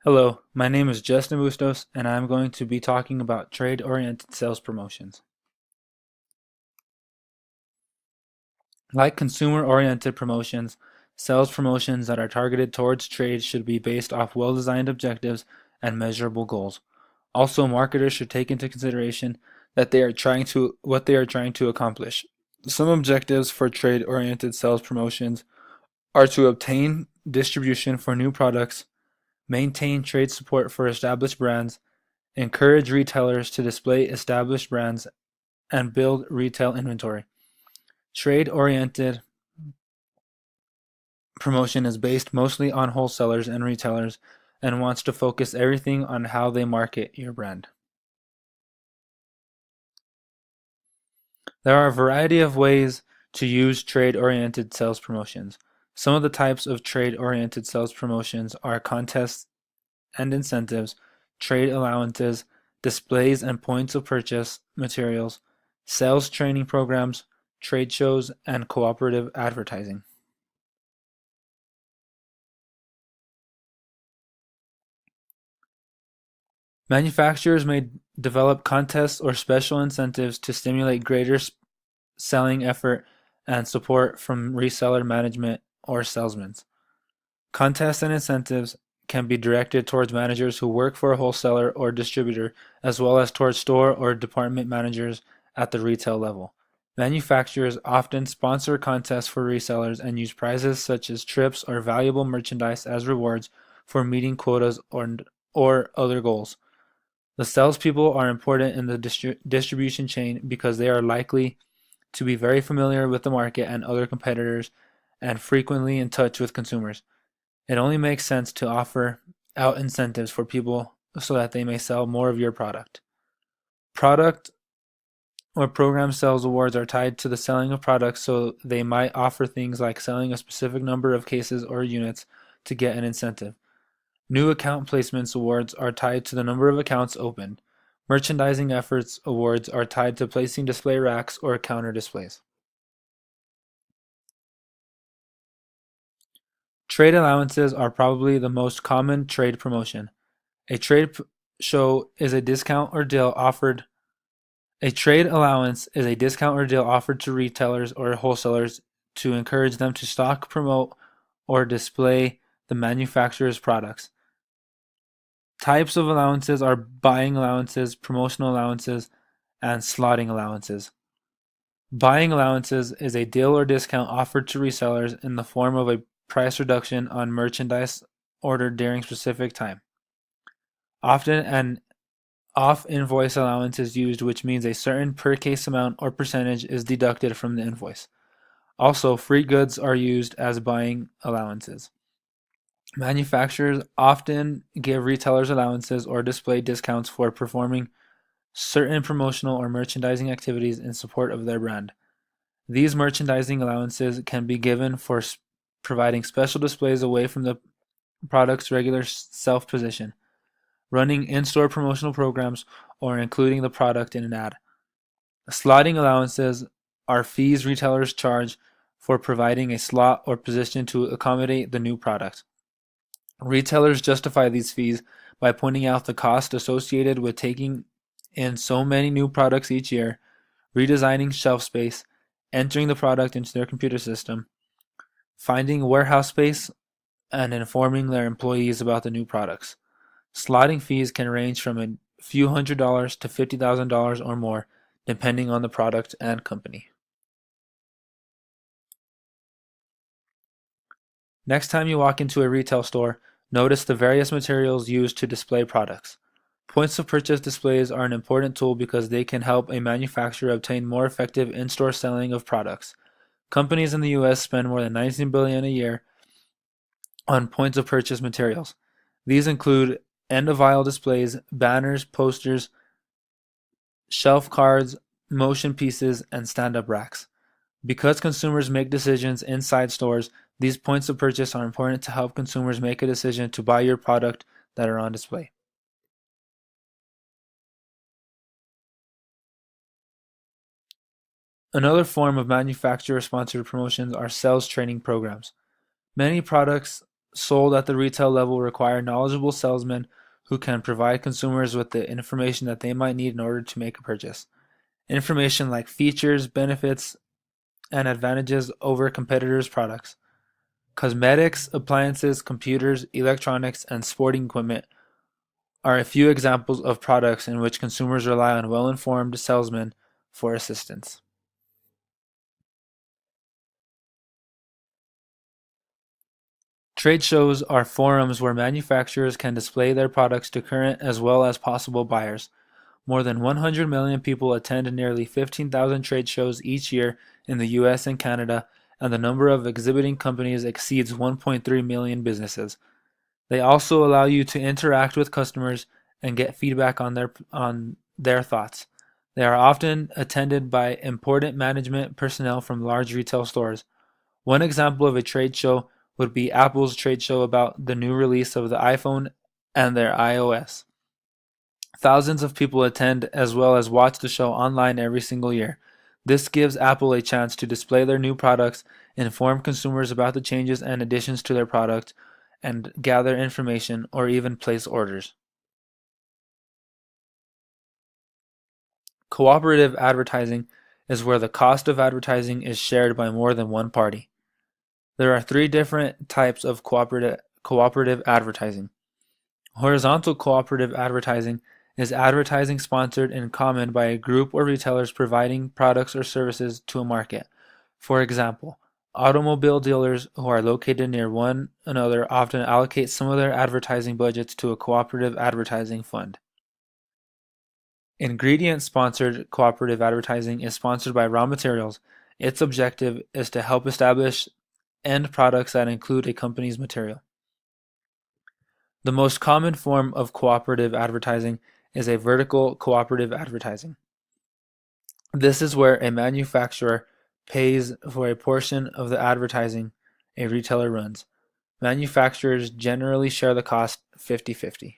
Hello, my name is Justin Bustos, and I'm going to be talking about trade-oriented sales promotions. Like consumer-oriented promotions, sales promotions that are targeted towards trade should be based off well-designed objectives and measurable goals. Also, marketers should take into consideration that they are trying to what they are trying to accomplish. Some objectives for trade-oriented sales promotions are to obtain distribution for new products, maintain trade support for established brands, encourage retailers to display established brands, and build retail inventory. Trade-oriented promotion is based mostly on wholesalers and retailers and wants to focus everything on how they market your brand. There are a variety of ways to use trade-oriented sales promotions. Some of the types of trade-oriented sales promotions are contests and incentives, trade allowances, displays and points of purchase materials, sales training programs, trade shows, and cooperative advertising. Manufacturers may develop contests or special incentives to stimulate greater selling effort and support from reseller management or salesmen. Contests and incentives can be directed towards managers who work for a wholesaler or distributor, as well as towards store or department managers at the retail level. Manufacturers often sponsor contests for resellers and use prizes such as trips or valuable merchandise as rewards for meeting quotas or other goals. The salespeople are important in the distribution chain because they are likely to be very familiar with the market and other competitors and frequently in touch with consumers. It only makes sense to offer out incentives for people so that they may sell more of your product. Product or program sales awards are tied to the selling of products, so they might offer things like selling a specific number of cases or units to get an incentive. New account placements awards are tied to the number of accounts opened. Merchandising efforts awards are tied to placing display racks or counter displays. Trade allowances are probably the most common trade promotion. A trade show is a discount or deal offered. A trade allowance is a discount or deal offered to retailers or wholesalers to encourage them to stock, promote, or display the manufacturer's products. Types of allowances are buying allowances, promotional allowances, and slotting allowances. Buying allowances is a deal or discount offered to resellers in the form of a price reduction on merchandise ordered during specific time. Often an off-invoice allowance is used, which means a certain per case amount or percentage is deducted from the invoice. Also, free goods are used as buying allowances. Manufacturers often give retailers allowances or display discounts for performing certain promotional or merchandising activities in support of their brand. These merchandising allowances can be given for providing special displays away from the product's regular shelf position, running in-store promotional programs, or including the product in an ad. Slotting allowances are fees retailers charge for providing a slot or position to accommodate the new product. Retailers justify these fees by pointing out the cost associated with taking in so many new products each year, redesigning shelf space, entering the product into their computer system, finding warehouse space, and informing their employees about the new products. Slotting fees can range from a few $100s to $50,000 or more, depending on the product and company. Next time you walk into a retail store, notice the various materials used to display products. Points of purchase displays are an important tool because they can help a manufacturer obtain more effective in-store selling of products. Companies in the US spend more than $19 billion a year on points of purchase materials. These include end-of-aisle displays, banners, posters, shelf cards, motion pieces, and stand-up racks. Because consumers make decisions inside stores, these points of purchase are important to help consumers make a decision to buy your product that are on display. Another form of manufacturer-sponsored promotions are sales training programs. Many products sold at the retail level require knowledgeable salesmen who can provide consumers with the information that they might need in order to make a purchase. Information like features, benefits, and advantages over competitors' products. Cosmetics, appliances, computers, electronics, and sporting equipment are a few examples of products in which consumers rely on well-informed salesmen for assistance. Trade shows are forums where manufacturers can display their products to current as well as possible buyers. More than 100 million people attend nearly 15,000 trade shows each year in the US and Canada, and the number of exhibiting companies exceeds 1.3 million businesses. They also allow you to interact with customers and get feedback on their thoughts. They are often attended by important management personnel from large retail stores. One example of a trade show would be Apple's trade show about the new release of the iPhone and their iOS. Thousands of people attend as well as watch the show online every single year. This gives Apple a chance to display their new products, inform consumers about the changes and additions to their product, and gather information or even place orders. Cooperative advertising is where the cost of advertising is shared by more than one party. There are three different types of cooperative advertising. Horizontal cooperative advertising is advertising sponsored in common by a group or retailers providing products or services to a market. For example, automobile dealers who are located near one another often allocate some of their advertising budgets to a cooperative advertising fund. Ingredient-sponsored cooperative advertising is sponsored by raw materials. Its objective is to help establish end products that include a company's material. The most common form of cooperative advertising is a vertical cooperative advertising. This is where a manufacturer pays for a portion of the advertising a retailer runs. Manufacturers generally share the cost 50-50.